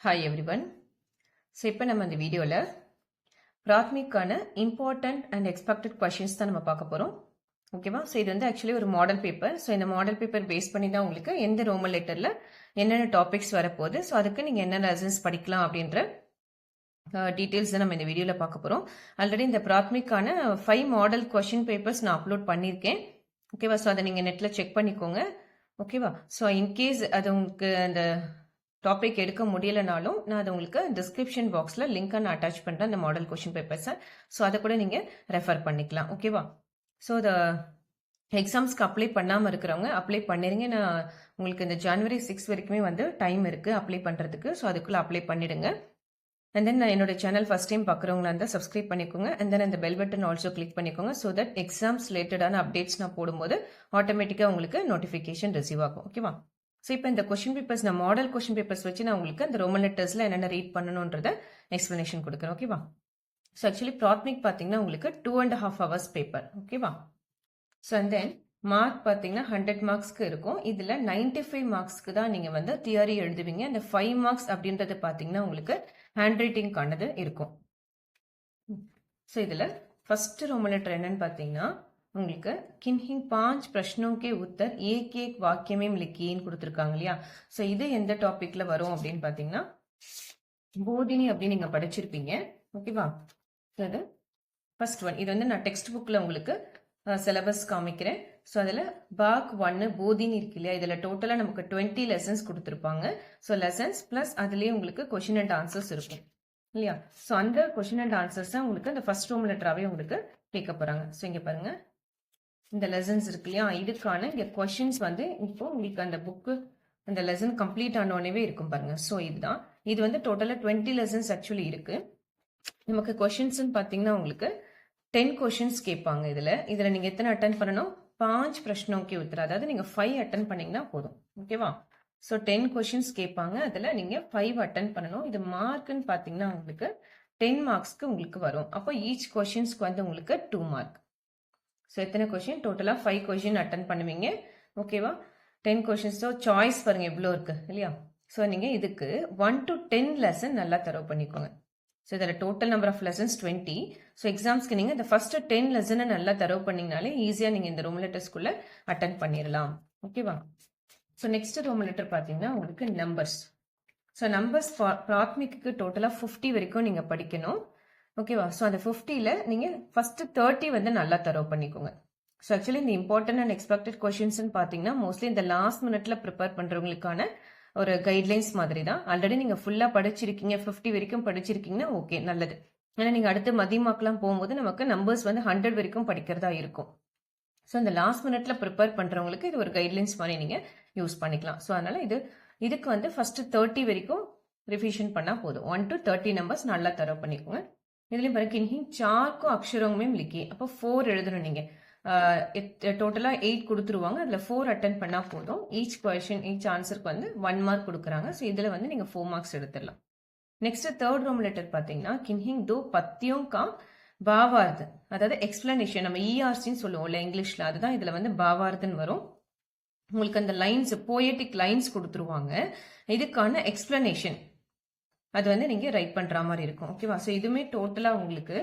Hi everyone. So இப்போ நம்ம இந்த வீடியோவில் பிராத்மிக்கான இம்பார்ட்டன்ட் அண்ட் எக்ஸ்பெக்டட் கொஷின்ஸ் தான் நம்ம பார்க்க போகிறோம். ஓகேவா? ஸோ இது வந்து ஆக்சுவலி ஒரு மாடல் பேப்பர். ஸோ இந்த மாடல் பேப்பர் பேஸ் பண்ணி தான் உங்களுக்கு எந்த ரோமன் லெட்டரில் என்னென்ன டாபிக்ஸ் வரப்போகுது, ஸோ அதுக்கு நீங்கள் என்ன லெசன்ஸ் படிக்கலாம் அப்படின்ற டீட்டெயில்ஸ் தான் நம்ம இந்த வீடியோவில் பார்க்க போகிறோம். ஆல்ரெடி இந்த பிராத்மிக்கான 5 மாடல் கொஷின் பேப்பர்ஸ் நான் அப்லோட் பண்ணியிருக்கேன். ஓகேவா? ஸோ அதை நீங்கள் நெட்டில் செக் பண்ணிக்கோங்க. ஓகேவா? ஸோ இன்கேஸ் அது உங்களுக்கு அந்த டாபிக் எடுக்க முடியலனாலும் நான் அதை உங்களுக்கு டிஸ்கிரிப்ஷன் பாக்ஸில் லிங்காக நான் அட்டாச் பண்ணுறேன் அந்த மாடல் கொஷின் பேப்பர்ஸை. ஸோ அதை கூட நீங்கள் ரெஃபர் பண்ணிக்கலாம். ஓகேவா? ஸோ இந்த எக்ஸாம்ஸ்க்கு அப்ளை பண்ணாமல் இருக்கிறவங்க அப்ளை பண்ணிடுங்க. நான் உங்களுக்கு இந்த ஜனவரி 6 வரைக்குமே வந்து டைம் இருக்குது அப்ளை பண்ணுறதுக்கு. ஸோ அதுக்குள்ளே அப்ளை பண்ணிவிடுங்க. அண்ட் தென் என்னோட சேனல் ஃபஸ்ட் டைம் பார்க்குறவங்களா இருந்தால் சப்ஸ்கிரைப் பண்ணிக்கோங்க. அண்ட் தென் அந்த பெல் பட்டன் ஆல்சோ கிளிக் பண்ணிக்கோங்க. ஸோ தட் எக்ஸாம்ஸ் ரிலேட்டடான அப்டேட்ஸ் நான் போடும்போது ஆட்டோமேட்டிக்காக உங்களுக்கு நோட்டிஃபிகேஷன் ரிசீவ் ஆகும். ஓகேவா? ஸோ இப்போ இந்த கொஷின் பேப்பர்ஸ் நான் மாடல் கொஷின் பேப்பர்ஸ் வச்சு நான் உங்களுக்கு அந்த ரோமன் லெட்டர்ஸில் என்னென்ன ரீட் பண்ணணுன்றத எக்ஸ்ப்ளனேஷன் கொடுக்குறேன். ஓகேவா? ஸோ ஆக்சுவலி பிராத்மிக் பார்த்தீங்கன்னா உங்களுக்கு 2.5 hours பேப்பர். ஓகேவா? ஸோ அண்ட் தென் மார்க் பார்த்தீங்கன்னா 100 மார்க்ஸ்க்கு இருக்கும். இதில் 95 மார்க்ஸ்க்கு தான் நீங்கள் வந்து தியரி எழுதுவீங்க. அந்த 5 மார்க்ஸ் அப்படின்றது பார்த்தீங்கன்னா உங்களுக்கு ஹேண்ட் ரைட்டிங்கானது இருக்கும். ஸோ இதில் ஃபர்ஸ்ட் ரோமன் லெட்டர் என்னன்னு பார்த்தீங்கன்னா உங்களுக்கு किन्हीं 5 प्रश्नों के उत्तर एक एक वाक्य में लिखिएன்னு கொடுத்துருக்காங்க இல்லையா? ஸோ இது எந்த டாபிக்ல வரும் அப்படின்னு பார்த்தீங்கன்னா போதினி அப்படின்னு நீங்க படிச்சிருப்பீங்க. ஓகேவா? அது ஃபர்ஸ்ட் ஒன். இது வந்து நான் டெக்ஸ்ட் புக்ல உங்களுக்கு சிலபஸ் காமிக்கிறேன். ஸோ அதில் பாக் 1 போதினி இருக்கு இல்லையா? இதில் டோட்டலாக நமக்கு 20 லெசன்ஸ் கொடுத்துருப்பாங்க. ஸோ லெசன்ஸ் ப்ளஸ் அதுலேயே உங்களுக்கு கொஷின் அண்ட் ஆன்சர்ஸ் இருக்கும் இல்லையா? ஸோ அந்த கொஷின் அண்ட் ஆன்சர்ஸ் தான் உங்களுக்கு அந்த ஃபர்ஸ்ட் ரோமன் லெட்டராகவே உங்களுக்கு கேட்க போகிறாங்க. ஸோ இங்கே பாருங்க, இந்த லெசன்ஸ் இருக்கு இல்லையா? இதுக்கான இங்கே கொஷின்ஸ் வந்து இப்போ உங்களுக்கு அந்த புக்கு அந்த லெசன் கம்ப்ளீட் ஆனோடனே இருக்கும் பாருங்க. ஸோ இதுதான். இது வந்து டோட்டலாக 20 லெசன்ஸ் ஆக்சுவலி இருக்கு. நமக்கு கொஷின்ஸ்ன்னு பார்த்தீங்கன்னா உங்களுக்கு 10 கொஷின்ஸ் கேட்பாங்க. இதில் நீங்கள் எத்தனை அட்டன் பண்ணணும்? 5 பிரச்சனைக்கு உத்தர, அதாவது நீங்கள் 5 அட்டன் பண்ணீங்கன்னா போதும். ஓகேவா? ஸோ 10 கொஷின்ஸ் கேட்பாங்க. அதில் நீங்கள் 5 அட்டன் பண்ணணும். இது மார்க்குன்னு பார்த்தீங்கன்னா உங்களுக்கு 10 மார்க்ஸ்க்கு உங்களுக்கு வரும். அப்போ ஈச் கொஷின்ஸ்க்கு வந்து உங்களுக்கு 2 மார்க். ஸோ எத்தனை கொஷின்? டோட்டலாக 5 கொஷின் அட்டன் பண்ணுவீங்க. ஓகேவா? 10 கொஷின்ஸ். ஸோ சாய்ஸ் பாருங்க எவ்வளோ இருக்கு இல்லையா? ஸோ நீங்கள் இதுக்கு 1 to 10 லெசன் நல்லா தரவு பண்ணிக்கோங்க. ஸோ இதில் total number of lessons 20. So எக்ஸாம்ஸ்க்கு நீங்கள் இந்த ஃபர்ஸ்ட் 10 லெசனை நல்லா தரவு பண்ணிங்கனாலே ஈஸியாக நீங்கள் இந்த ரோமன் லெட்டர்ஸ்குள்ளே அட்டன் பண்ணிடலாம். ஓகேவா? ஸோ நெக்ஸ்ட் ரோமன் லெட்டர் பார்த்தீங்கன்னா உங்களுக்கு நம்பர்ஸ். ஸோ நம்பர்ஸ் பிராத்மிக்கு டோட்டலாக 50 வரைக்கும் நீங்கள் படிக்கணும். ஓகேவா? ஸோ அந்த 50ல் நீங்கள் ஃபஸ்ட்டு 30 வந்து நல்லா தரவு பண்ணிக்கோங்க. ஸோ ஆக்சுவலி இந்த இம்பார்ட்டன்ட் அண்ட் எக்ஸ்பெக்டட் கொஷின்ஸ்னு பார்த்தீங்கன்னா மோஸ்ட்லி இந்த லாஸ்ட் மினிட்ல ப்ரிப்பேர் பண்ணுறவங்களுக்கான ஒரு கைட்லைன்ஸ் மாதிரி தான். ஆல்ரெடி நீங்கள் ஃபுல்லாக படிச்சிருக்கீங்க, 50 வரைக்கும் படிச்சிருக்கீங்கன்னா ஓகே, நல்லது. ஏன்னா நீங்கள் அடுத்து மதியமாக்கெல்லாம் போகும்போது நமக்கு நம்பர்ஸ் வந்து 100 வரைக்கும் படிக்கிறதா இருக்கும். ஸோ இந்த லாஸ்ட் மினிட்ல ப்ரிப்பேர் பண்ணுறவங்களுக்கு இது ஒரு கைட்லைன்ஸ் மாதிரி நீங்கள் யூஸ் பண்ணிக்கலாம். ஸோ அதனால இதுக்கு வந்து ஃபர்ஸ்ட் 30 வரைக்கும் ரிவிஷன் பண்ணால் போதும். 1 to 30 நம்பர்ஸ் நல்லா தரவு பண்ணிக்கோங்க. இதுலேயும் பாருங்க, किन्हीं 4 को अक्षरों में लिखिए. அப்போ 4 எழுதணும் நீங்கள். டோட்டலாக 8 கொடுத்துருவாங்க. அதில் 4 அட்டன் பண்ணால் போதும். ஈச் கொஷின் ஈச் ஆன்சருக்கு வந்து 1 மார்க் கொடுக்குறாங்க. ஸோ இதில் வந்து நீங்கள் 4 மார்க்ஸ் எடுத்துடலாம். நெக்ஸ்ட் தேர்ட் ரோமன் லெட்டர் பார்த்தீங்கன்னா किन्हीं 2 पत्तियों का भावार्थ, அதாவது எக்ஸ்பிளனேஷன். நம்ம ERCன்னு சொல்லுவோம்ல இங்கிலீஷில், அதுதான் இதில் வந்து பாவார்த்தன்னு வரும். உங்களுக்கு அந்த லைன்ஸ் போயட்டிக் லைன்ஸ் கொடுத்துருவாங்க. இதுக்கான எக்ஸ்பிளனேஷன் அது வந்து நீங்கள் ரைட் பண்ணுற மாதிரி இருக்கும். ஓகேவா? ஸோ இதுவுமே டோட்டலாக உங்களுக்கு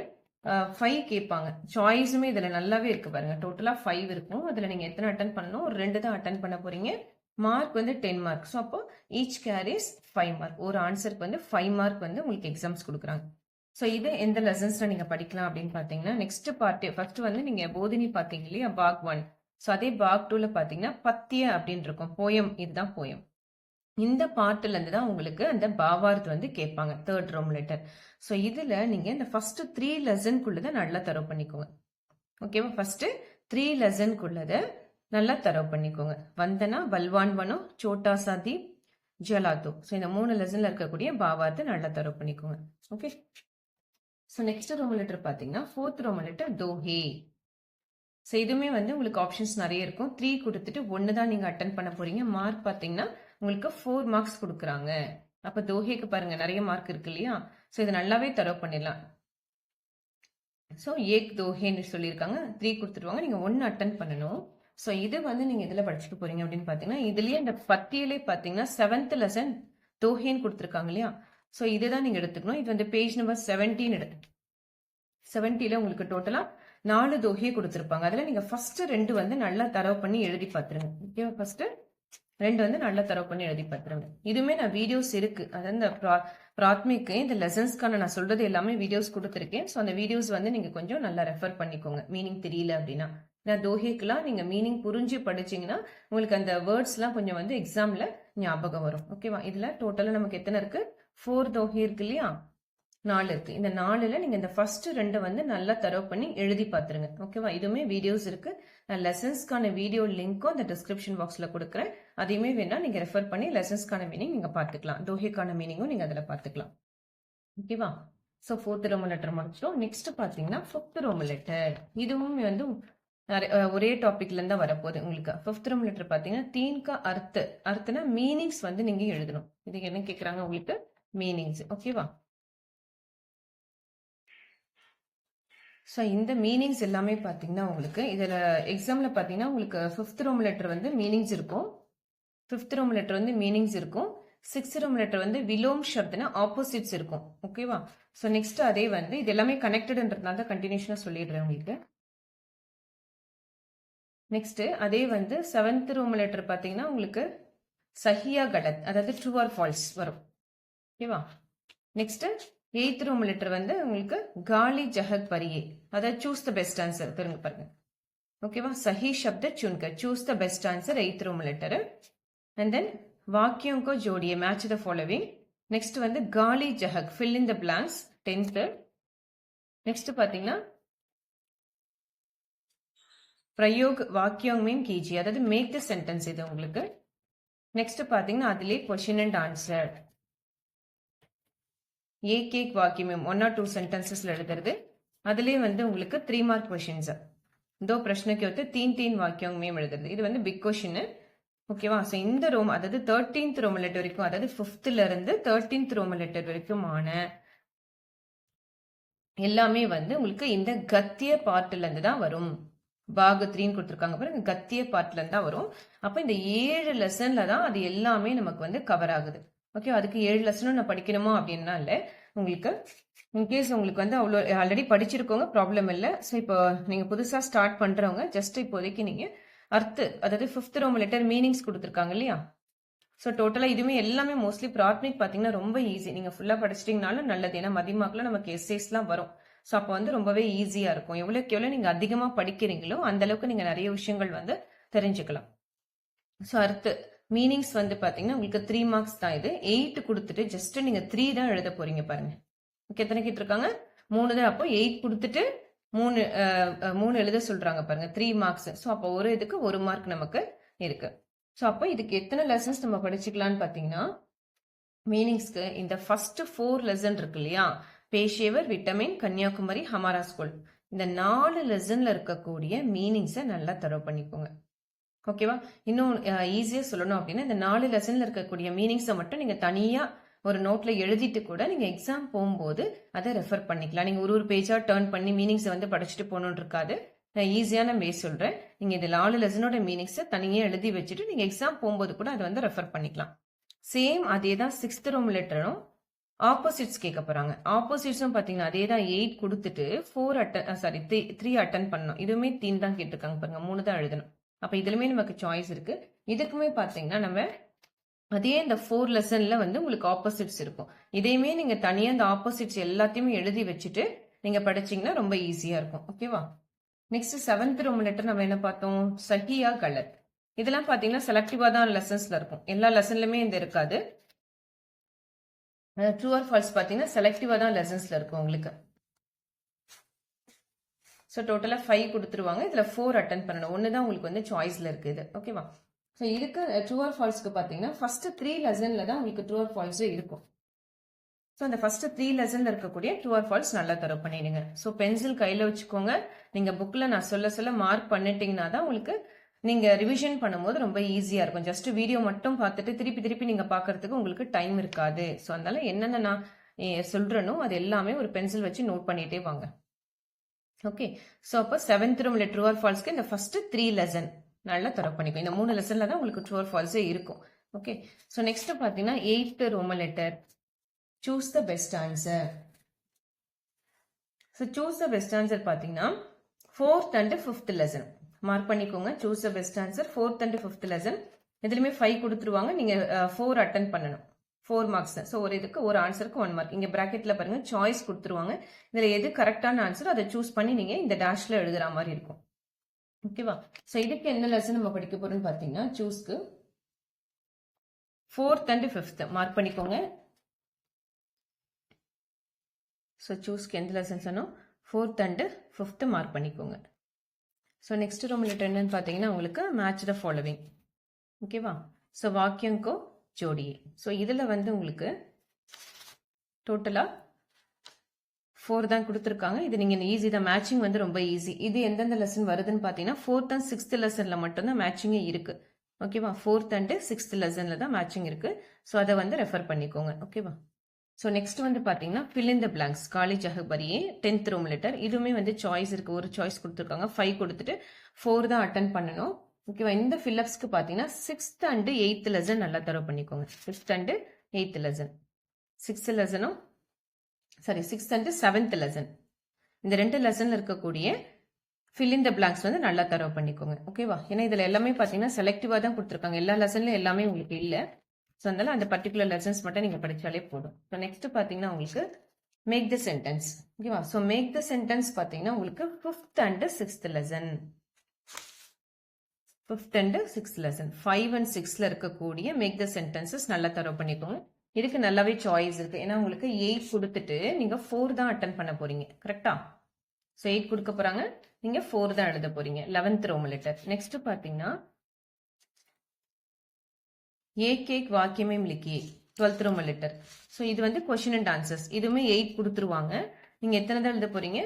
5 கேட்பாங்க. சாய்ஸுமே இதில் நல்லாவே இருக்கு பாருங்க. டோட்டலாக 5 இருக்கும். அதில் நீங்கள் எத்தனை அட்டன் பண்ணணும்? ஒரு 2 தான் அட்டன் பண்ண போறீங்க. மார்க் வந்து 10 மார்க். ஸோ அப்போ ஈச் கேரிஸ் 5 மார்க். ஒரு ஆன்சருக்கு வந்து 5 மார்க் வந்து உங்களுக்கு எக்ஸாம்ஸ் கொடுக்குறாங்க. ஸோ இது எந்த லெசன்ஸ்ல நீங்கள் படிக்கலாம் அப்படின்னு பார்த்தீங்கன்னா நெக்ஸ்ட் பார்ட் ஃபர்ஸ்ட் வந்து நீங்கள் போதினி பார்த்தீங்க இல்லையா? பாக் 1. ஸோ அதே பாக் 2ல பார்த்தீங்கன்னா பத்திய அப்படின்னு இருக்கும். போயம். இதுதான் போயம். இந்த பார்ட்ல இருந்து தான் உங்களுக்கு அந்த பாவார்த் வந்து கேட்பாங்க, தேர்ட் ரோமன் லெட்டர். ஸோ இதுல நீங்க இந்த ஃபர்ஸ்ட் 3 லெசன்குள்ளதை நல்லா தரவு பண்ணிக்கோங்க. ஓகேவா? ஃபர்ஸ்ட் 3 லெசன்குள்ளதை நல்லா தரவு பண்ணிக்கோங்க. வந்தனா, பல்வான்வனோ, சோட்டா சாதி, ஜலாத்தோ. ஸோ இந்த 3 லெசன்ல இருக்கக்கூடிய பாவார்த்தை நல்லா தரவு பண்ணிக்கோங்க. Okay. So next Roman letter பார்த்தீங்கன்னா 4th ரோமன் லெட்டர் தோஹே. ஸோ இதுவுமே வந்து உங்களுக்கு ஆப்ஷன்ஸ் நிறைய இருக்கும். 3 கொடுத்துட்டு 1 தான் நீங்கள் அட்டன் பண்ண போறீங்க. மார்க் பார்த்தீங்கன்னா உங்களுக்கு 4 மார்க்ஸ் கொடுக்குறாங்க. அப்போ தோஹேக்கு பாருங்க நிறைய மார்க் இருக்கு இல்லையா? ஸோ இது நல்லாவே தரவு பண்ணிடலாம். ஸோ ஏக் தோஹேன்னு சொல்லியிருக்காங்க. 3 கொடுத்துருவாங்க. நீங்கள் 1 அட்டன் பண்ணணும். ஸோ இது வந்து நீங்கள் இதில் படிச்சுட்டு போறீங்க அப்படின்னு பார்த்தீங்கன்னா இதுலேயே இந்த பத்தியிலே பார்த்தீங்கன்னா 7th லெசன் தோஹேன்னு கொடுத்துருக்காங்க இல்லையா? ஸோ இதுதான் நீங்கள் எடுத்துக்கணும். இது வந்து பேஜ் நம்பர் 17 எடுத்து 70ல் உங்களுக்கு டோட்டலாக 4 தொகையை கொடுத்துருப்பாங்க. அதில் நீங்கள் ஃபர்ஸ்ட் 2 வந்து நல்லா தரவு பண்ணி எழுதி பார்த்துருங்க. ஓகேவா? ஃபர்ஸ்ட் 2 வந்து நல்லா தரவு பண்ணி எழுதி பார்த்துருங்க. இதுவுமே நான் வீடியோஸ் இருக்கு. அதாவது இந்த பிராத்மிக்கு இந்த லெசன்ஸ்க்கான நான் சொல்றது எல்லாமே வீடியோஸ் கொடுத்துருக்கேன். ஸோ அந்த வீடியோஸ் வந்து நீங்கள் கொஞ்சம் நல்லா ரெஃபர் பண்ணிக்கோங்க. மீனிங் தெரியல அப்படின்னா நான் தோஹேக்கெல்லாம் நீங்கள் மீனிங் புரிஞ்சு படிச்சிங்கன்னா உங்களுக்கு அந்த வேர்ட்ஸ்லாம் கொஞ்சம் வந்து எக்ஸாமில் ஞாபகம் வரும். ஓகேவா? இதில் டோட்டலாக நமக்கு எத்தனை இருக்குது? 4 தோஹே இருக்கு இல்லையா? 4 இருக்கு. இந்த 4ல் நீங்கள் இந்த ஃபர்ஸ்ட் 2 வந்து நல்லா தரவு பண்ணி எழுதி பார்த்துருங்க. ஓகேவா? இதுவுமே வீடியோஸ் இருக்கு. நான் லெசன்ஸ்க்கான வீடியோ லிங்க்கும் அந்த டிஸ்கிரிப்ஷன் பாக்ஸில் கொடுக்குறேன். அதையுமே வேணா நீங்கள் ரெஃபர் பண்ணி லெசன்ஸ்க்கான மீனிங் நீங்கள் பார்த்துக்கலாம். தோஹேக்கான மீனிங்கும் நீங்கள் அதில் பார்த்துக்கலாம். ஓகேவா? ஸோ 4th ரோமன் லெட்டர் முடிச்சிட்டோம். நெக்ஸ்ட் பார்த்தீங்கன்னா 5th ரோமன் லெட்டர். இதுவும் வந்து ஒரே டாபிக்ல இருந்தா வரப்போகுது உங்களுக்கு. 5th ரோமன் லெட்டர் பார்த்தீங்கன்னா தீன்கா அர்த்தனா மீனிங்ஸ் வந்து நீங்க எழுதணும். இது என்ன கேட்குறாங்க உங்களுக்கு? மீனிங்ஸ். ஓகேவா? ஸோ இந்த மீனிங்ஸ் எல்லாமே பார்த்தீங்கன்னா உங்களுக்கு இதில் எக்ஸாமில் பார்த்தீங்கன்னா உங்களுக்கு 5th ரோமன் லெட்டர் வந்து மீனிங்ஸ் இருக்கும். 5th ரோமன் லெட்டர் வந்து மீனிங்ஸ் இருக்கும். 6th ரோமன் லெட்டர் வந்து விலோம் ஷப்துனா ஆப்போசிட்ஸ் இருக்கும். ஓகேவா? ஸோ நெக்ஸ்ட் அதே வந்து இது எல்லாமே கனெக்டட்ன்றதுனால தான் கண்டினியூஷனாக சொல்லிடுறேன் உங்களுக்கு. நெக்ஸ்ட் அதே வந்து 7th ரோமன் லெட்டர் பார்த்தீங்கன்னா உங்களுக்கு சஹியா கலத், அதாவது ட்ரூ ஆர் ஃபால்ஸ் வரும். ஓகேவா? நெக்ஸ்ட் 8th ரோமன் லெட்டர் வந்து உங்களுக்கு காலி ஜஹத் பரியே, அதாவது சூஸ் த பெஸ்ட் ஆன்சர். திரும்ப பாருங்க. ஓகேவா? சஹி ஷப்த चुनकर choose the best answer 8th Roman letter. And then வாக்கியம் கோ ஜோடியே மேட்ச் த ஃபாலோவிங். நெக்ஸ்ட் வந்து காலி ஜஹக் fill in the blanks 10th. Next பார்த்தீங்கன்னா பிரயோக் வாக்கியம் மீன் கீஜி, அதாவது மேக் த சென்டென்ஸ் இது உங்களுக்கு. நெக்ஸ்ட் பாத்தீங்கன்னா அதிலே क्वेश्चन அண்ட் ஆன்சர் एक एक வாக்கியம் 1 or 2 சென்டென்சஸ்ல எழுதுறது. அதிலே வந்து உங்களுக்கு 3 மார்க் क्वेश्चंस. दो प्रश्न के होते 3 வாக்கியம் மீன் எழுதுறது. இது வந்து பிக் क्वेश्चन. ஓகேவா? ஸோ இந்த ரோம் அதாவது 13th ரோமன் லெட்டர் வரைக்கும், அதாவது 5thல இருந்து 13th ரோமன் லெட்டர் வரைக்குமான எல்லாமே வந்து உங்களுக்கு இந்த கத்திய பார்ட்ல இருந்து தான் வரும். பாக 3ன்னு கொடுத்துருக்காங்க பாருங்க, கத்திய பார்ட்ல இருந்தா வரும். அப்ப இந்த 7 லெசன்ல தான் அது எல்லாமே நமக்கு வந்து கவர் ஆகுது. ஓகே, அதுக்கு 7 லெசனும் நான் படிக்கணுமா அப்படின்னா இல்லை. உங்களுக்கு இன்கேஸ் உங்களுக்கு வந்து அவ்வளோ ஆல்ரெடி படிச்சிருக்கோங்க, ப்ராப்ளம் இல்லை. ஸோ இப்போ நீங்க புதுசா ஸ்டார்ட் பண்றவங்க ஜஸ்ட் இப்போதைக்கு நீங்க அதாவது 5th ரோமன் லெட்டர் மீனிங்ஸ் கொடுத்துருக்காங்க இல்லையா? ஸோ டோட்டலாக இதுவுமே எல்லாமே மோஸ்ட்லி பிராத்மிக் பார்த்தீங்கன்னா ரொம்ப ஈஸி. நீங்கள் ஃபுல்லாக படிச்சிட்டிங்கனாலும் நல்லது. ஏன்னா மதியமாக்கில் நமக்கு எஸ்ஏஸ்லாம் வரும். ஸோ அப்போ வந்து ரொம்பவே ஈஸியாக இருக்கும். எவ்வளோக்கு எவ்வளோ நீங்கள் அதிகமாக படிக்கிறீங்களோ அந்த அளவுக்கு நீங்கள் நிறைய விஷயங்கள் வந்து தெரிஞ்சுக்கலாம். ஸோ அடுத்து மீனிங்ஸ் வந்து பார்த்தீங்கன்னா உங்களுக்கு 3 மார்க்ஸ் தான். இது 8 கொடுத்துட்டு ஜஸ்ட் நீங்கள் 3 தான் எழுத போறீங்க பாருங்க. ஓகே, எத்தனை கேட்டிருக்காங்க? 3 தான். அப்போ 8 கொடுத்துட்டு 3 எழுத சொல்றாங்க பாருங்க, 3 மார்க்ஸ். ஸோ அப்போ ஒரு இதுக்கு 1 மார்க் நமக்கு இருக்கு. ஸோ அப்போ இதுக்கு எத்தனை லெசன்ஸ் நம்ம படிச்சுக்கலாம்னு பார்த்தீங்கன்னா, மீனிங்ஸ்க்கு இந்த ஃபர்ஸ்ட் 4 லெசன் இருக்கு இல்லையா? பேஷேவர், விட்டமின், கன்னியாகுமரி, ஹமாரா ஸ்கூல், இந்த 4 லெசன்ல இருக்கக்கூடிய மீனிங்ஸை நல்லா தரவு பண்ணிக்கோங்க. ஓகேவா? இன்னும் ஈஸியாக சொல்லணும் அப்படின்னா இந்த 4 லெசன்ல இருக்கக்கூடிய மீனிங்ஸை மட்டும் நீங்க தனியா ஒரு நோட்ல எழுதிட்டு கூட நீங்க எக்ஸாம் போகும்போது அதை ரெஃபர் பண்ணிக்கலாம். நீங்க ஒரு பேஜா டர்ன் பண்ணி மீனிங்ஸை வந்து படிச்சுட்டு போகணும்னு இருக்காது. நான் ஈஸியான வே சொல்றேன். நீங்க இந்த 4 லெசனோட மீனிங்ஸை தனியாக எழுதி வச்சுட்டு நீங்க எக்ஸாம் போகும்போது கூட அதை வந்து ரெஃபர் பண்ணிக்கலாம். சேம் அதே தான் 6th ரோமன் லெட்டரும் ஆப்போசிட்ஸ் கேட்க போறாங்க. ஆப்போசிட்ஸும் பாத்தீங்கன்னா அதே தான் 8 கொடுத்துட்டு 3 அட்டன் பண்ணணும். இதுவுமே 3 தான் கேட்டிருக்காங்க பாருங்க, 3 தான் எழுதணும். அப்ப இதுலயுமே நமக்கு சாய்ஸ் இருக்கு. இதுக்குமே பாத்தீங்கன்னா நம்ம அதே இந்த 4 லெசன்ல வந்து உங்களுக்கு ஆப்போசிட்ஸ் இருக்கும். இதையுமே நீங்க தனியா இந்த ஆப்போசிட்ஸ் எல்லாத்தையுமே எழுதி வச்சுட்டு நீங்க படிச்சீங்கன்னா ரொம்ப ஈஸியா இருக்கும். ஓகேவா? நெக்ஸ்ட் 7th ரோமன் லெட்டர் நம்ம என்ன பார்த்தோம்? சஹியா கலத். இதெல்லாம் பாத்தீங்கன்னா செலக்டிவா தான் லெசன்ஸ்ல இருக்கும். எல்லா லெசன்லயுமே இந்த இருக்காது. ட்ரூ ஆர் ஃபால்ஸ் பாத்தீங்கன்னா செலக்டிவா தான் லெசன்ஸ்ல இருக்கும் உங்களுக்கு. ஸோ டோட்டலாக 5 கொடுத்துருவாங்க. இதில் 4 அட்டன் பண்ணணும். 1 தான் உங்களுக்கு வந்து சாய்ஸில் இருக்குது. ஓகேவா? ஸோ இதுக்கு ட்ரூ ஆர் ஃபால்ஸ்க்கு பார்த்தீங்கன்னா ஃபர்ஸ்ட் 3 லெசனில் தான் உங்களுக்கு ட்ரூ ஆர் ஃபால்ஸே இருக்கும். ஸோ அந்த ஃபர்ஸ்ட் 3 லெசனில் இருக்கக்கூடிய ட்ரூ ஆர் ஃபால்ஸ் நல்லா தரவு பண்ணிடுங்க. ஸோ பென்சில் கையில் வச்சுக்கோங்க. நீங்கள் புக்கில் நான் சொல்ல மார்க் பண்ணிட்டீங்கன்னா தான் உங்களுக்கு நீங்கள் ரிவிஷன் பண்ணும்போது ரொம்ப ஈஸியாக இருக்கும். ஜஸ்ட் வீடியோ மட்டும் பார்த்துட்டு திருப்பி நீங்கள் பார்க்கறதுக்கு உங்களுக்கு டைம் இருக்காது. ஸோ அதனால என்னென்ன நான் சொல்கிறேனோ அது எல்லாமே ஒரு பென்சில் வச்சு நோட் பண்ணிகிட்டே வாங்க. ஓகே, ஸோ அப்போ 7th Roman letter true or ஃபால்ஸ்க்கு இந்த ஃபர்ஸ்ட் 3 லெசன் நல்லா தரவு பண்ணிக்கும். இந்த 3 லெசன்ல தான் உங்களுக்கு ட்ரூ ஆர் ஃபால்ஸே இருக்கும். ஓகே, ஸோ நெக்ஸ்ட் பார்த்தீங்கன்னா 8th Roman letter. choose the best answer. So choose the best answer பார்த்தீங்கன்னா 4th and 5th lesson mark பண்ணிக்கோங்க. choose the best answer 4th and 5th lesson எதுலயுமே 5 கொடுத்துருவாங்க. நீங்க 4 அட்டெண்ட் பண்ணணும். 4 marks. So ஒரு இதுக்கு ஒரு ஆன்சருக்கு 1 மார்க். இங்க பிராக்கெட்ல பாருங்க சாய்ஸ் கொடுத்துருவாங்க. இதுல எது கரெக்டான ஆன்சர் அதை சூஸ் பண்ணி நீங்க இந்த டேஷ்ல எழுதுற மாதிரி இருக்கும். ஓகேவா? ஸோ இதுக்கு என்ன லெசன் நம்ம படிக்க போறோம்னு பாத்தீங்கன்னா சூஸ்க்கு 4th and 5th மார்க் பண்ணிக்கோங்க. ஸோ சூஸ்க்கு எந்த லெசன் சொன்னோம்? 4th and 5th மார்க் பண்ணிக்கோங்க. ஸோ நெக்ஸ்ட் ரோம் லெட்டர் என்னன்னு பார்த்தீங்கன்னா உங்களுக்கு மேட்ச் த ஃபாலோவிங். ஓகேவா? ஸோ வாக்கியங்கோ ஜோடியே. ஸோ இதில் வந்து உங்களுக்கு டோட்டலாக 4 தான் கொடுத்துருக்காங்க. இது நீங்கள் ஈஸி தான், மேட்சிங் வந்து ரொம்ப ஈஸி. இது எந்தெந்த லெசன் வருதுன்னு பார்த்தீங்கன்னா 4th and 6th லெசனில் மட்டும்தான் மேட்சிங்கே இருக்குது. ஓகேவா? 4th and 6th லெசனில் தான் மேட்சிங் இருக்குது. ஸோ அதை வந்து ரெஃபர் பண்ணிக்கோங்க. ஓகேவா? ஸோ நெக்ஸ்ட் வந்து பார்த்தீங்கன்னா fill in the blanks காலி ஜஹபரியே 10th ரோம் லெட்டர். இதுவுமே வந்து சாய்ஸ் இருக்குது. ஒரு சாய்ஸ் கொடுத்துருக்காங்க. 5 கொடுத்துட்டு 4 தான் அட்டன் பண்ணணும். ஓகேவா? இந்த ஃபில்லப்ஸ்க்கு பார்த்தீங்கன்னா 6th and 8th லெசன் நல்லா தரவு பண்ணிக்கோங்க. 6th and 8th lesson, 6th லெசனும் sorry 6th and 7th lesson, இந்த 2 லெசன்ல இருக்கக்கூடிய fill in the blanks வந்து நல்லா தரவு பண்ணிக்கோங்க. ஓகேவா? ஏன்னா இதில் எல்லாமே பார்த்தீங்கன்னா செலக்டிவாக தான் கொடுத்துருக்காங்க. எல்லா லெசன்லையும் எல்லாமே உங்களுக்கு இல்லை. ஸோ அதனால அந்த பர்டிகுலர் லெசன்ஸ் மட்டும் நீங்கள் படித்தாலே போதும். ஸோ நெக்ஸ்ட் பார்த்தீங்கன்னா உங்களுக்கு மேக் த சென்டென்ஸ். ஓகேவா? ஸோ மேக் த சென்டென்ஸ் பார்த்தீங்கன்னா உங்களுக்கு 5th and 6th lesson, 5th and 6th lesson 5 and 6ல இருக்கக்கூடிய மேக் த சென்டென்சஸ் நல்லா தரவு பண்ணிக்கோங்க. இதுக்கு நல்லாவே சாய்ஸ் இருக்கு. ஏன்னா உங்களுக்கு 8 கொடுத்துட்டு நீங்க 4 தான் அட்டன் பண்ண போறீங்க. கரெக்டா? ஸோ 8 கொடுக்க போறாங்க, நீங்க 4 தான் எழுத போறீங்க. 11th Rome letter. நெக்ஸ்ட் பார்த்தீங்கன்னா एक एक वाक्य में लिखिए 12th ரோம் லெட்டர். ஸோ இது வந்து கொஸ்டின் அண்ட் ஆன்சர்ஸ். இதுவுமே 8 கொடுத்துருவாங்க. நீங்க எத்தனை தான் எழுத போறீங்க?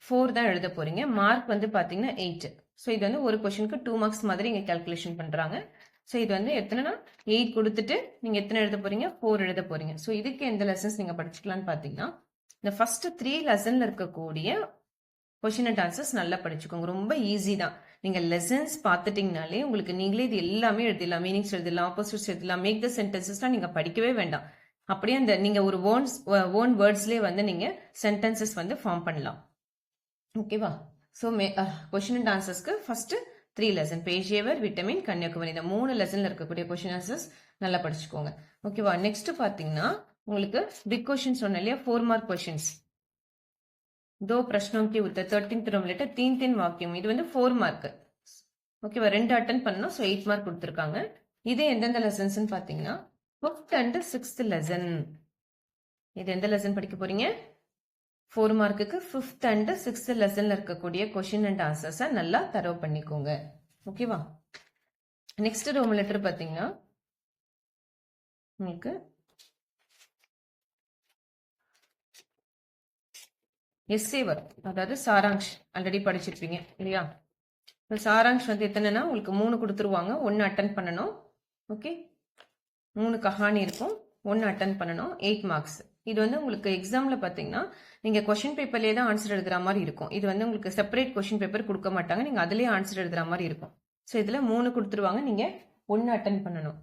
4 தான் எழுத போறீங்க. மார்க் வந்து பாத்தீங்கன்னா 8. ஸோ இது வந்து ஒரு கொஸ்டினுக்கு 2 மார்க்ஸ் மாதிரி இங்க கால்குலேஷன் பண்றாங்க. ஸோ இது வந்து எத்தனைனா 8 கொடுத்துட்டு நீங்க எத்தனை எழுத போறீங்க? 4 எழுத போறீங்க. ஸோ இதுக்கு எந்த லெசன்ஸ் நீங்க படிச்சுக்கலாம்னு பாத்தீங்கன்னா இந்த ஃபர்ஸ்ட் 3 லெசன்ல இருக்கக்கூடிய கொஸ்டின் அண்ட் ஆன்சர்ஸ் நல்லா படிச்சுக்கோங்க. ரொம்ப ஈஸி தான். நீங்க லெசன்ஸ் பார்த்துட்டீங்கனாலே உங்களுக்கு நீங்களே இது எல்லாமே எழுதிடலாம். மீனிங்ஸ் எழுதலாம், ஆப்போசிட்ஸ் எழுதலாம், மேக் த சென்டென்சஸ்லாம் நீங்க படிக்கவே வேண்டாம். அப்படியே அந்த நீங்க ஒரு ஓன் வேர்ட்ஸ்லேயே வந்து நீங்க சென்டென்சஸ் வந்து ஃபார்ம் பண்ணலாம். ஓகேவா? ஸோ கொஸ்டின் அண்ட் ஆன்சர்ஸ்க்கு ஃபர்ஸ்ட் 3 லெசன் பேஜேவர், விட்டமின், கன்னியாகுமரி இந்த 3 லெசன்ல இருக்கக்கூடிய கொஸ்டின் ஆன்சர்ஸ் நல்லா படிச்சுக்கோங்க. ஓகேவா? நெக்ஸ்ட் பாத்தீங்கன்னா உங்களுக்கு பிக் கொஸ்டின் சொன்ன இல்லையா, 4 மார்க் கொஸ்டின்ஸ். 2 प्रश्नों के उत्तर 13th ரோம் லெட்டர் 3 வாக்கியம். இது வந்து 4 மார்க். ஓகேவா? 2 அட்டெண்ட் பண்ணணும். ஸோ 8 மார்க் கொடுத்துருக்காங்க. இது எந்தெந்த லெசன்ஸ் பார்த்தீங்கன்னா 5th and 6th லெசன். இது எந்த லெசன் படிக்க போறீங்க? 4 மார்க்குக்கு 5th and 6th லெசன்ல இருக்கக்கூடிய கொஸ்டின் அண்ட் ஆன்சர்ஸை நல்லா தரவு பண்ணிக்கோங்க. ஓகேவா? நெக்ஸ்ட் ரோம் லெட்டர் பார்த்தீங்கன்னா உங்களுக்கு எஸ்ஏ வரும். அதாவது சாராங்ஷ் ஆல்ரெடி படிச்சிருப்பீங்க இல்லையா? சாராங்ஷ் வந்து எத்தனைனா உங்களுக்கு 3 கொடுத்துருவாங்க. 1 அட்டன் பண்ணணும். ஓகே, 3 கஹானி இருக்கும். 1 அட்டன் பண்ணணும். 8 மார்க்ஸ். இது வந்து உங்களுக்கு எக்ஸாம்ல பார்த்தீங்கன்னா நீங்க கொஸ்டின் பேப்பர்லேயே தான் ஆன்சர் எழுதுற மாதிரி இருக்கும். இது வந்து உங்களுக்கு செப்பரேட் கொஸ்டின் பேப்பர் கொடுக்க மாட்டாங்க. நீங்க அதுலேயே ஆன்சர் எழுதுற மாதிரி இருக்கும். ஸோ இதுல 3 கொடுத்துருவாங்க. நீங்க 1 அட்டன் பண்ணணும்.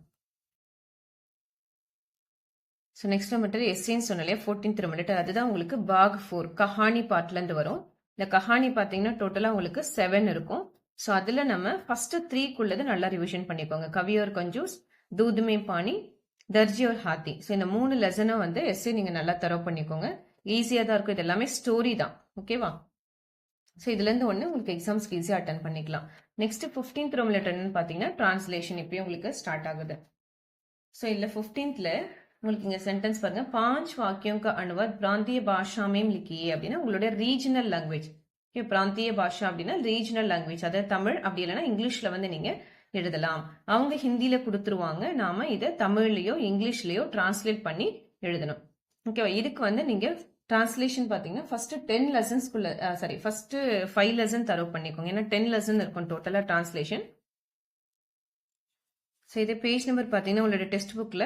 ஸோ நெக்ஸ்ட் மட்டும் எஸ்ஏன்னு சொன்னாலே 14th ரோம் லெட்டர். அதுதான் உங்களுக்கு பாக் 4 கஹானி பார்ட்லேருந்து வரும். இந்த கஹானி பார்த்தீங்கன்னா டோட்டலாக உங்களுக்கு 7 இருக்கும். ஸோ அதில் நம்ம ஃபர்ஸ்ட் 3க்குள்ளது நல்லா ரிவிஷன் பண்ணிக்கோங்க. கவி और कंजूस, दूध में पानी, दर्जी और हाथी. ஸோ இந்த 3 லெசனை வந்து எஸ்ஏ நீங்கள் நல்லா தரவு பண்ணிக்கோங்க. ஈஸியாக தான் இருக்கும். இது எல்லாமே ஸ்டோரி தான். ஓகேவா? ஸோ இதுலேருந்து ஒன்று உங்களுக்கு எக்ஸாம்ஸ்க்கு ஈஸியாக அட்டன் பண்ணிக்கலாம். நெக்ஸ்ட் 15th ரோம் லெட்டர்னு பார்த்தீங்கன்னா டிரான்ஸ்லேஷன் இப்பயும் உங்களுக்கு ஸ்டார்ட் ஆகுது. ஸோ இதில் 15th உங்களுக்கு இங்க சென்டென்ஸ் பாருங்க. 5 வாக்கியம் का अनुवाद प्रांतीय भाषा में लिखिए அப்படின்னா உங்களுடைய ரீஜனல் லாங்குவேஜ். ஓகே, பிராந்திய பாஷா அப்படின்னா ரீஜனல் லாங்குவேஜ். அதாவது தமிழ், அப்படி இல்லைன்னா இங்கிலீஷ்ல வந்து நீங்க எழுதலாம். அவங்க ஹிந்தியில கொடுத்துருவாங்க. நாம இதை தமிழ்லயோ இங்கிலீஷ்லயோ டிரான்ஸ்லேட் பண்ணி எழுதணும். ஓகேவா? இதுக்கு வந்து நீங்க டிரான்ஸ்லேஷன் பாத்தீங்கன்னா ஃபர்ஸ்ட் 10 லெசன்ஸ்க்குள்ள ஃபர்ஸ்ட் 5 லெசன் தரவு பண்ணிக்கோங்க. ஏன்னா 10 லெசன் இருக்கும் டோட்டலா டிரான்ஸ்லேஷன். ஸோ இது பேஜ் நம்பர் பாத்தீங்கன்னா உங்களோட டெக்ஸ்ட் புக்ல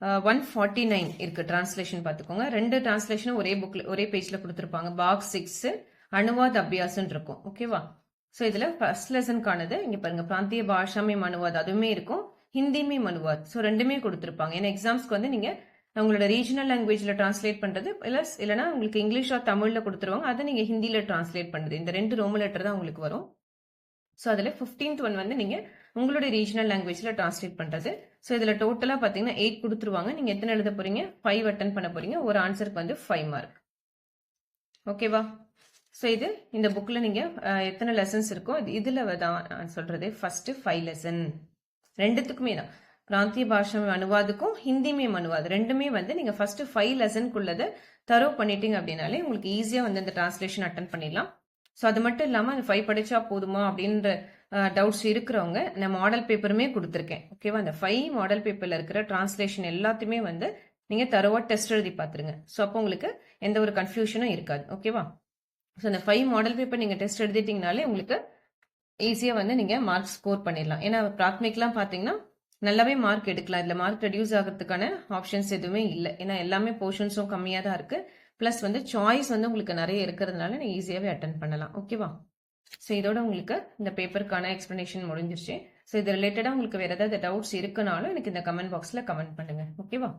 149 இருக்கு. டிரான்ஸ்லேஷன் பார்த்துக்கோங்க. 2 டிரான்ஸ்லேஷனும் ஒரே புக்ல ஒரே பேஜ்ல கொடுத்துருப்பாங்க. பாக்ஸ் 6 அனுவாத் அபியாசம் இருக்கும். ஓகேவா? ஸோ இதுல ஃபர்ஸ்ட் லெசனுக்கானது இங்க பாருங்க. பிராந்திய பாஷா மே அனுவாத் அதுவுமே இருக்கும், ஹிந்தி மே அனுவாத். ஸோ ரெண்டுமே கொடுத்துருப்பாங்க. ஏன்னா எக்ஸாம்ஸ்க்கு வந்து நீங்க உங்களோட ரீஜனல் லாங்குவேஜில் ட்ரான்ஸ்லேட் பண்ணுறது ப்ளஸ் இல்லைனா உங்களுக்கு இங்கிலீஷ் ஆர் தமிழில் கொடுத்துருவாங்க, அதை நீங்கள் ஹிந்தியில் ட்ரான்ஸ்லேட் பண்ணுறது. இந்த 2 ரோமன் லெட்டர் தான் உங்களுக்கு வரும். ஸோ அதில் 15th ஒன் வந்து நீங்கள் உங்களுடைய ரீஜனல் லாங்குவேஜில் ட்ரான்ஸ்லேட் பண்ணுறது. ஸோ இதில் டோட்டலாக பார்த்தீங்கன்னா 8 கொடுத்துருவாங்க. நீங்கள் எத்தனை எழுத போகிறீங்க? 5 அட்டன் பண்ண போகிறீங்க. ஒரு ஆன்சருக்கு வந்து 5 மார்க். ஓகேவா? ஸோ இது இந்த புக்கில் நீங்கள் எத்தனை லெசன்ஸ் இருக்கோ இதில் தான் நான் சொல்கிறது. ஃபஸ்ட்டு 5 லெசன் ரெண்டுத்துக்குமே தான், பிராந்திய பாஷா அனுவாதுக்கும் ஹிந்தி மேம் அனுவாது ரெண்டுமே வந்து நீங்கள் ஃபஸ்ட்டு 5 லெசனுக்குள்ளதை தரோ பண்ணிட்டீங்க அப்படின்னாலே உங்களுக்கு ஈஸியாக வந்து இந்த டிரான்ஸ்லேஷன் அட்டன் பண்ணிடலாம். ஸோ அது மட்டும் இல்லாமல் அந்த 5 படித்தா போதுமா அப்படின்ற டவுட்ஸ் இருக்கிறவங்க நான் மாடல் பேப்பருமே கொடுத்துருக்கேன். ஓகேவா? அந்த 5 மாடல் பேப்பரில் இருக்கிற டிரான்ஸ்லேஷன் எல்லாத்தையுமே வந்து நீங்கள் தரோவாக டெஸ்ட் எழுதி பார்த்துருங்க. ஸோ அப்போ உங்களுக்கு எந்த ஒரு கன்ஃபியூஷனும் இருக்காது. ஓகேவா? ஸோ அந்த 5 மாடல் பேப்பர் நீங்கள் டெஸ்ட் எழுதிட்டீங்கனாலே உங்களுக்கு ஈஸியாக வந்து நீங்கள் மார்க் ஸ்கோர் பண்ணிடலாம். ஏன்னா பிராத்மிக்லாம் பார்த்தீங்கன்னா நல்லாவே மார்க் எடுக்கலாம். இதில் மார்க் ரெடியூஸ் ஆகிறதுக்கான ஆப்ஷன்ஸ் எதுவுமே இல்லை. ஏன்னா எல்லாமே போர்ஷன்ஸும் கம்மியாக தான் இருக்குது. ப்ளஸ் வந்து சாய்ஸ் வந்து உங்களுக்கு நிறைய இருக்கிறதுனால நீங்கள் ஈஸியாகவே அட்டன் பண்ணலாம். ஓகேவா? ஸோ இதோட உங்களுக்கு இந்த பேப்பருக்கான எக்ஸ்ப்ளனேஷன் முடிஞ்சிருச்சு. ஸோ இது ரிலேட்டடாக உங்களுக்கு வேறு ஏதாவது டவுட்ஸ் இருக்குனாலும் எனக்கு இந்த கமெண்ட் பாக்ஸில் கமெண்ட் பண்ணுங்கள். ஓகேவா?